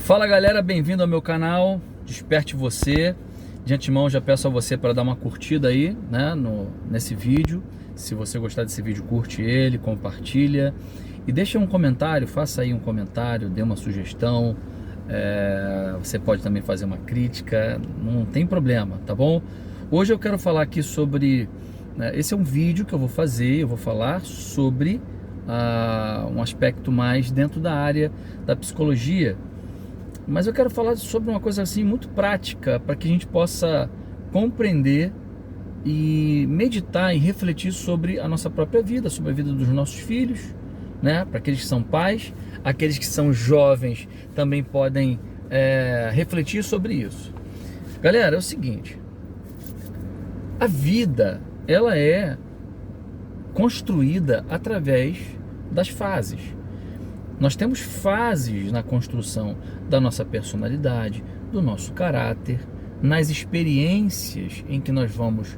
Fala galera, bem-vindo ao meu canal Desperte Você. De antemão já peço a você para dar uma curtida aí, né, nesse vídeo. Se você gostar desse vídeo, curte ele, compartilha e deixa um comentário, faça aí um comentário, dê uma sugestão. Você pode também fazer uma crítica, não tem problema, tá bom? Hoje eu quero falar aqui sobre, esse é um vídeo que eu vou fazer, eu vou falar sobre um aspecto mais dentro da área da psicologia. Mas eu quero falar sobre uma coisa assim muito prática, para que a gente possa compreender e meditar e refletir sobre a nossa própria vida, sobre a vida dos nossos filhos, né? Para aqueles que são pais, aqueles que são jovens também podem refletir sobre isso. Galera, é o seguinte: a vida, ela é construída através das fases. Nós temos fases na construção da nossa personalidade, do nosso caráter, nas experiências em que nós vamos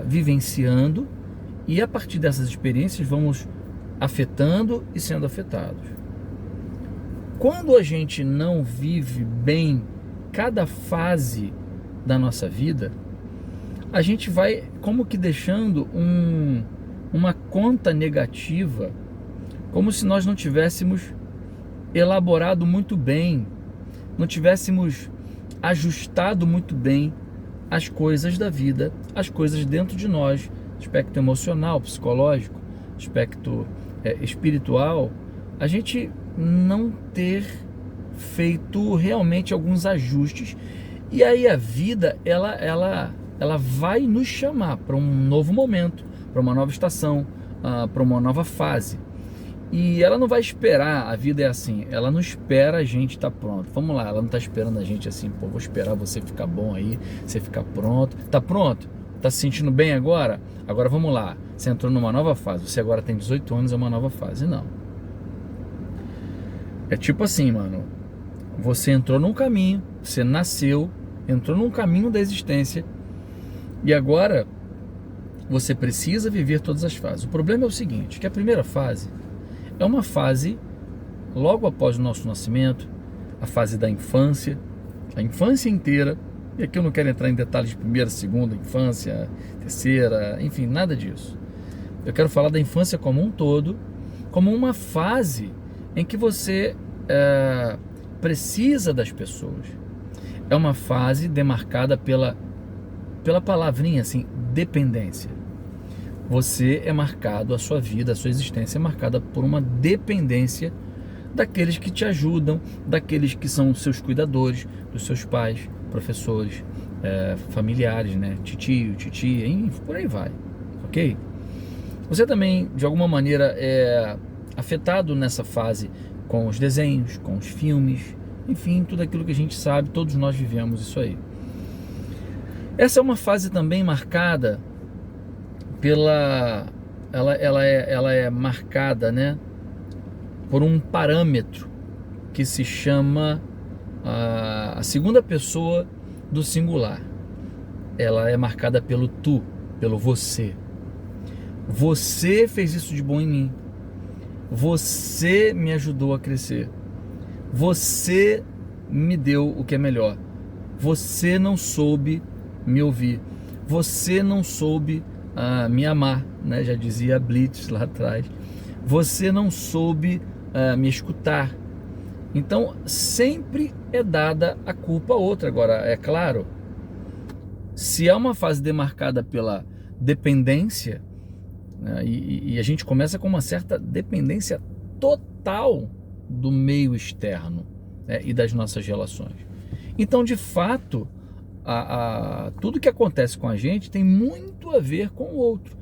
vivenciando, e a partir dessas experiências vamos afetando e sendo afetados. Quando a gente não vive bem cada fase da nossa vida, a gente vai como que deixando uma conta negativa, como se nós não tivéssemos elaborado muito bem, não tivéssemos ajustado muito bem as coisas da vida, as coisas dentro de nós, aspecto emocional, psicológico, aspecto espiritual, a gente não ter feito realmente alguns ajustes. E aí a vida, ela vai nos chamar para um novo momento, para uma nova estação, para uma nova fase. E ela não vai esperar, a vida é assim, ela não espera a gente estar pronto. Vamos lá, ela não está esperando a gente assim, pô, vou esperar você ficar bom aí, você ficar pronto. Tá pronto? Tá se sentindo bem agora? Agora vamos lá, você entrou numa nova fase, você agora tem 18 anos, é uma nova fase. Não. É tipo assim, mano, você entrou num caminho, você nasceu, entrou num caminho da existência, e agora você precisa viver todas as fases. O problema é o seguinte, que a primeira fase é uma fase logo após o nosso nascimento, a fase da infância, a infância inteira. E aqui eu não quero entrar em detalhes de primeira, segunda infância, terceira, enfim, nada disso. Eu quero falar da infância como um todo, como uma fase em que você precisa das pessoas. É uma fase demarcada pela palavrinha assim, dependência. Você é marcado, a sua vida, a sua existência é marcada por uma dependência daqueles que te ajudam, daqueles que são seus cuidadores, dos seus pais, professores, familiares, né? Titio, titia, por aí vai, ok? Você também, de alguma maneira, é afetado nessa fase com os desenhos, com os filmes, enfim, tudo aquilo que a gente sabe, todos nós vivemos isso aí. Essa é uma fase também marcada ela é marcada, né, por um parâmetro que se chama a segunda pessoa do singular. Ela é marcada pelo tu, pelo você. Você fez isso de bom em mim. Você me ajudou a crescer. Você me deu o que é melhor. Você não soube me ouvir. Você não soube me amar, né? Já dizia Blitz lá atrás. Você não soube me escutar. Então sempre é dada a culpa a outra. Agora, é claro, se é uma fase demarcada pela dependência, né, e a gente começa com uma certa dependência total do meio externo, né, e das nossas relações. Então, de fato, tudo que acontece com a gente tem muito a ver com o outro.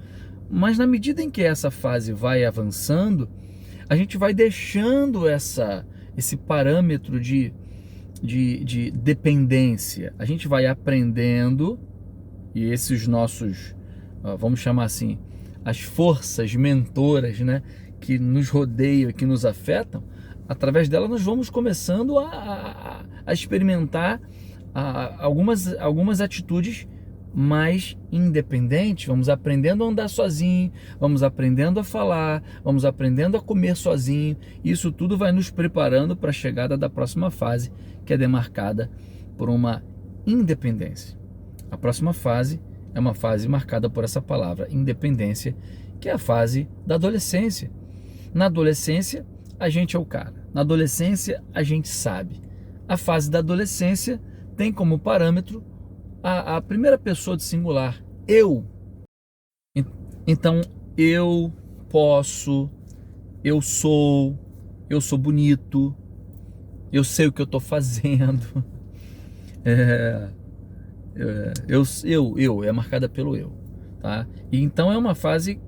Mas na medida em que essa fase vai avançando, a gente vai deixando esse parâmetro de dependência. A gente vai aprendendo, e esses nossos, vamos chamar assim, as forças mentoras, né, que nos rodeiam e que nos afetam, através dela nós vamos começando a experimentar algumas atitudes mais independentes, vamos aprendendo a andar sozinho, vamos aprendendo a falar, vamos aprendendo a comer sozinho. Isso tudo vai nos preparando para a chegada da próxima fase, que é demarcada por uma independência. A próxima fase é uma fase marcada por essa palavra, independência, que é a fase da adolescência. Na adolescência, a gente é o cara. Na adolescência, a gente sabe. A fase da adolescência tem como parâmetro a primeira pessoa de singular, eu. Então, eu posso, eu sou bonito, eu sei o que eu estou fazendo. É marcada pelo eu, tá? E então é uma fase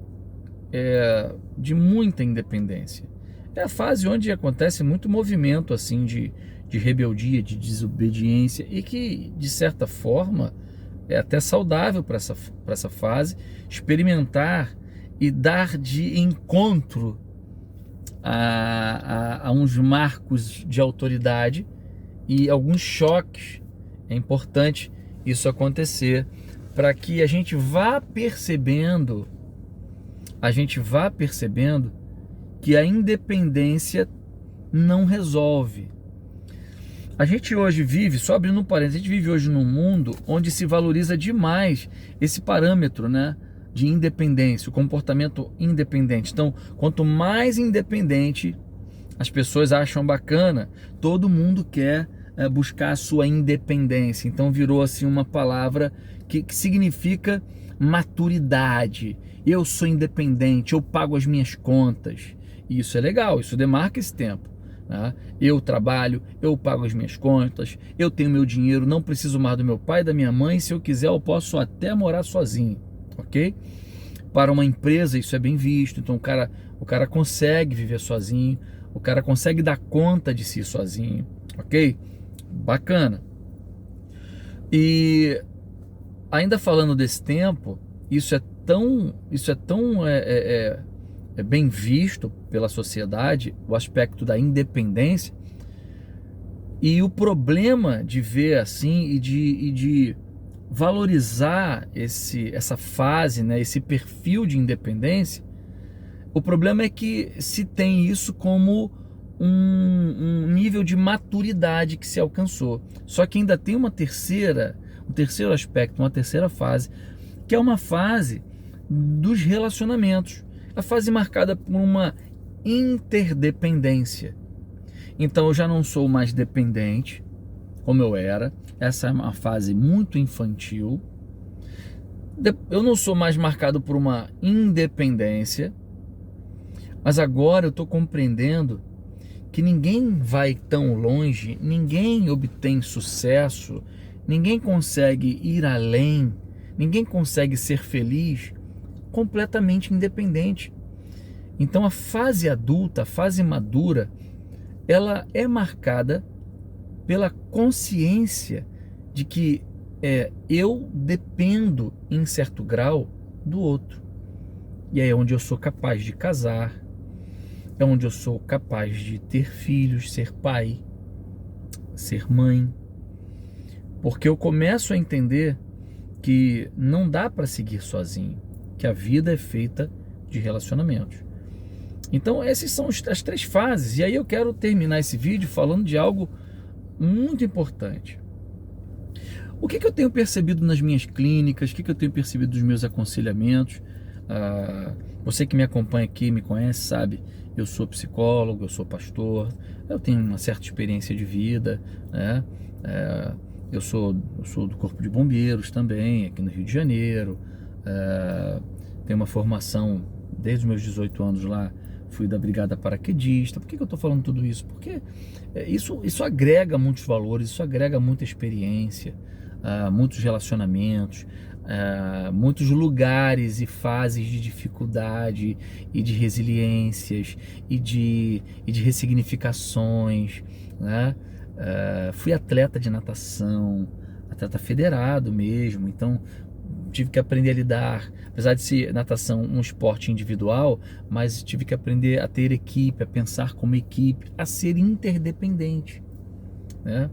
de muita independência. É a fase onde acontece muito movimento assim de rebeldia, de desobediência, e que, de certa forma, é até saudável para essa fase experimentar e dar de encontro a uns marcos de autoridade e alguns choques. É importante isso acontecer para que a gente vá percebendo que a independência não resolve. A gente hoje vive, só abrindo um parênteses, a gente vive hoje num mundo onde se valoriza demais esse parâmetro, né, de independência, o comportamento independente. Então, quanto mais independente as pessoas acham bacana, todo mundo quer buscar a sua independência. Então virou assim uma palavra que significa maturidade. Eu sou independente, eu pago as minhas contas. E isso é legal, isso demarca esse tempo. Eu trabalho, eu pago as minhas contas, eu tenho meu dinheiro, não preciso mais do meu pai e da minha mãe. Se eu quiser, eu posso até morar sozinho, ok? Para uma empresa isso é bem visto. Então o cara consegue viver sozinho, o cara consegue dar conta de si sozinho, ok? Bacana. E ainda falando desse tempo, isso é tão bem visto pela sociedade, o aspecto da independência, e o problema de ver assim e de valorizar essa fase, né, esse perfil de independência. O problema é que se tem isso como um nível de maturidade que se alcançou. Só que ainda tem um terceiro aspecto, uma terceira fase, que é uma fase dos relacionamentos. A fase marcada por uma interdependência. Então eu já não sou mais dependente, como eu era. Essa é uma fase muito infantil. Eu não sou mais marcado por uma independência, mas agora eu estou compreendendo que ninguém vai tão longe, ninguém obtém sucesso, ninguém consegue ir além, ninguém consegue ser feliz completamente independente. Então a fase adulta, a fase madura, ela é marcada pela consciência de que eu dependo em certo grau do outro. E aí é onde eu sou capaz de casar, é onde eu sou capaz de ter filhos, ser pai, ser mãe. Porque eu começo a entender que não dá para seguir sozinho, que a vida é feita de relacionamentos. Então essas são as três fases. E aí eu quero terminar esse vídeo falando de algo muito importante. O que eu tenho percebido nas minhas clínicas, o que eu tenho percebido dos meus aconselhamentos? Você que me acompanha aqui, me conhece, sabe, eu sou psicólogo, eu sou pastor, eu tenho uma certa experiência de vida, né? Eu sou do Corpo de Bombeiros também, aqui no Rio de Janeiro. Tenho uma formação desde os meus 18 anos lá, fui da Brigada Paraquedista. Por que eu estou falando tudo isso? Porque isso agrega muitos valores, isso agrega muita experiência, muitos relacionamentos, muitos lugares e fases de dificuldade e de resiliências e de ressignificações, né? Fui atleta de natação, atleta federado mesmo, então tive que aprender a lidar, apesar de ser natação um esporte individual, mas tive que aprender a ter equipe, a pensar como equipe, a ser interdependente, né?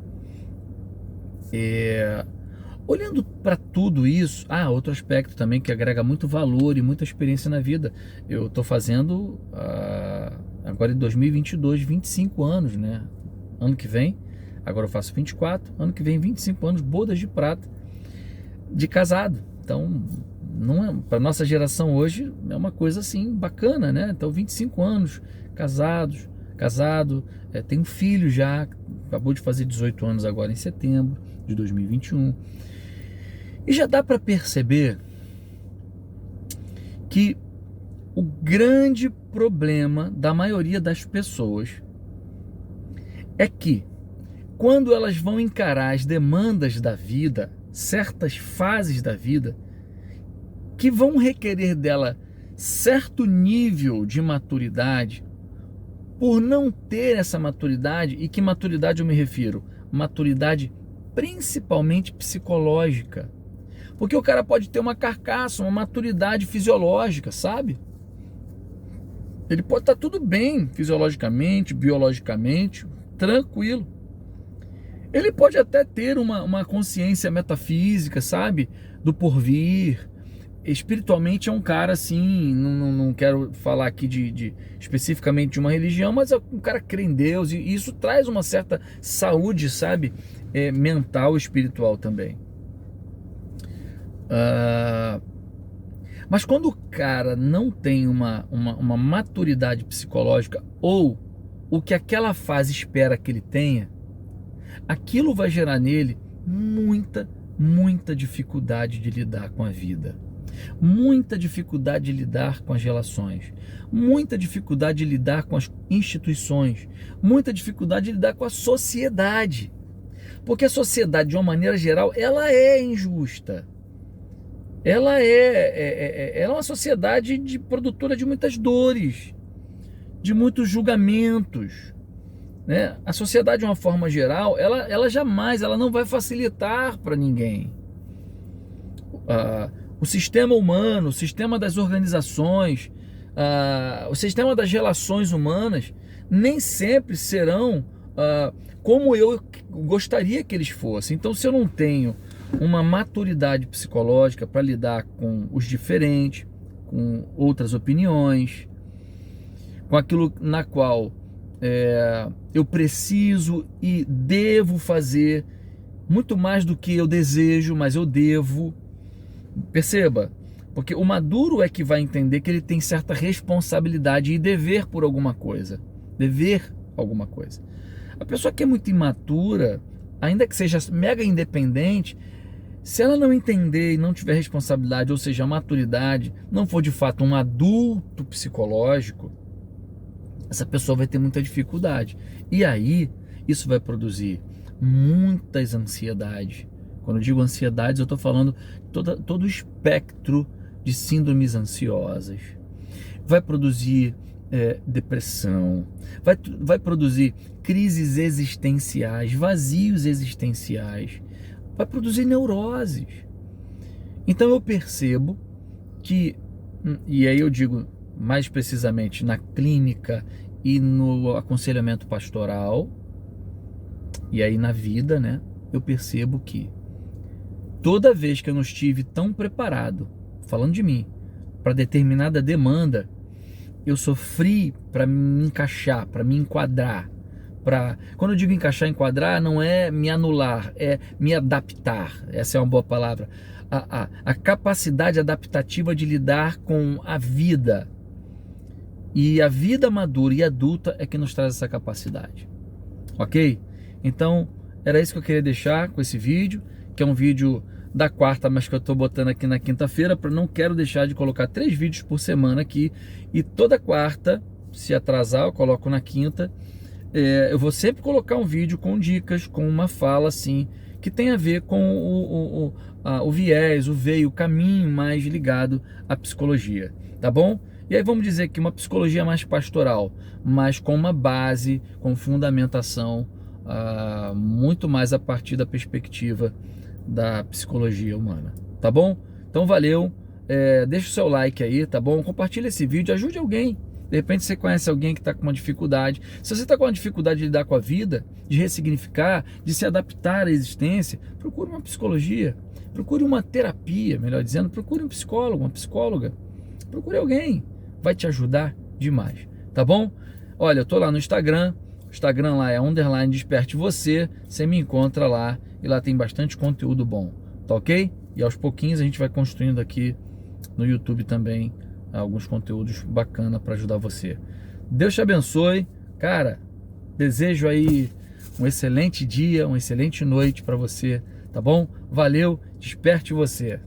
Olhando para tudo isso, outro aspecto também que agrega muito valor e muita experiência na vida. Eu estou fazendo, agora em 2022, 25 anos, né? Ano que vem, agora eu faço 24, ano que vem 25 anos, bodas de prata, de casado. Então, não é, para nossa geração hoje, é uma coisa assim bacana, né? Então, 25 anos, casado, tem um filho já, acabou de fazer 18 anos agora em setembro de 2021. E já dá para perceber que o grande problema da maioria das pessoas é que, quando elas vão encarar as demandas da vida, certas fases da vida, que vão requerer dela certo nível de maturidade, por não ter essa maturidade, e que maturidade eu me refiro? Maturidade principalmente psicológica. Porque o cara pode ter uma carcaça, uma maturidade fisiológica, sabe? Ele pode estar tudo bem fisiologicamente, biologicamente, tranquilo. Ele pode até ter uma consciência metafísica, sabe? Do porvir. Espiritualmente é um cara assim, não quero falar aqui especificamente de uma religião, mas é um cara que crê em Deus, e isso traz uma certa saúde, sabe? Mental e espiritual também. Mas quando o cara não tem uma maturidade psicológica, ou o que aquela fase espera que ele tenha, aquilo vai gerar nele muita dificuldade de lidar com a vida, muita dificuldade de lidar com as relações, muita dificuldade de lidar com as instituições, muita dificuldade de lidar com a sociedade, porque a sociedade, de uma maneira geral, ela é injusta. Ela é uma sociedade produtora de muitas dores, de muitos julgamentos, né? A sociedade, de uma forma geral, ela jamais, ela não vai facilitar para ninguém. O sistema humano, o sistema das organizações, o sistema das relações humanas, nem sempre serão como eu gostaria que eles fossem. Então, se eu não tenho uma maturidade psicológica para lidar com os diferentes, com outras opiniões, com aquilo na qual eu preciso e devo fazer muito mais do que eu desejo, mas eu devo. Perceba, porque o maduro é que vai entender que ele tem certa responsabilidade e dever por alguma coisa. Dever alguma coisa. A pessoa que é muito imatura, ainda que seja mega independente, se ela não entender e não tiver responsabilidade, ou seja, maturidade, não for de fato um adulto psicológico, essa pessoa vai ter muita dificuldade. E aí, isso vai produzir muitas ansiedades. Quando eu digo ansiedades, eu estou falando todo o espectro de síndromes ansiosas. Vai produzir depressão, vai produzir crises existenciais, vazios existenciais, vai produzir neuroses. Então eu percebo que, e aí eu digo mais precisamente na clínica e no aconselhamento pastoral, e aí na vida, né, eu percebo que toda vez que eu não estive tão preparado, falando de mim, para determinada demanda, eu sofri para me encaixar, para me enquadrar. Quando eu digo encaixar, enquadrar, não é me anular, é me adaptar. Essa é uma boa palavra. A capacidade adaptativa de lidar com a vida. E a vida madura e adulta é que nos traz essa capacidade. Ok? Então, era isso que eu queria deixar com esse vídeo, que é um vídeo da quarta, mas que eu estou botando aqui na quinta-feira, para não quero deixar de colocar 3 vídeos por semana aqui. E toda quarta, se atrasar, eu coloco na quinta. Eu vou sempre colocar um vídeo com dicas, com uma fala assim, que tem a ver com o viés, o veio, o caminho mais ligado à psicologia, tá bom? E aí vamos dizer que uma psicologia mais pastoral, mas com uma base, com fundamentação muito mais a partir da perspectiva da psicologia humana, tá bom? Então valeu, deixa o seu like aí, tá bom? Compartilha esse vídeo, ajude alguém. De repente você conhece alguém que está com uma dificuldade. Se você está com uma dificuldade de lidar com a vida, de ressignificar, de se adaptar à existência, procure uma psicologia. Procure uma terapia, melhor dizendo, procure um psicólogo, uma psicóloga. Procure alguém, vai te ajudar demais, tá bom? Olha, eu tô lá no Instagram, o Instagram lá é _desperte você me encontra lá e lá tem bastante conteúdo bom, tá ok? E aos pouquinhos a gente vai construindo aqui no YouTube também alguns conteúdos bacana para ajudar você. Deus te abençoe, cara, desejo aí um excelente dia, uma excelente noite para você, tá bom? Valeu, desperte você.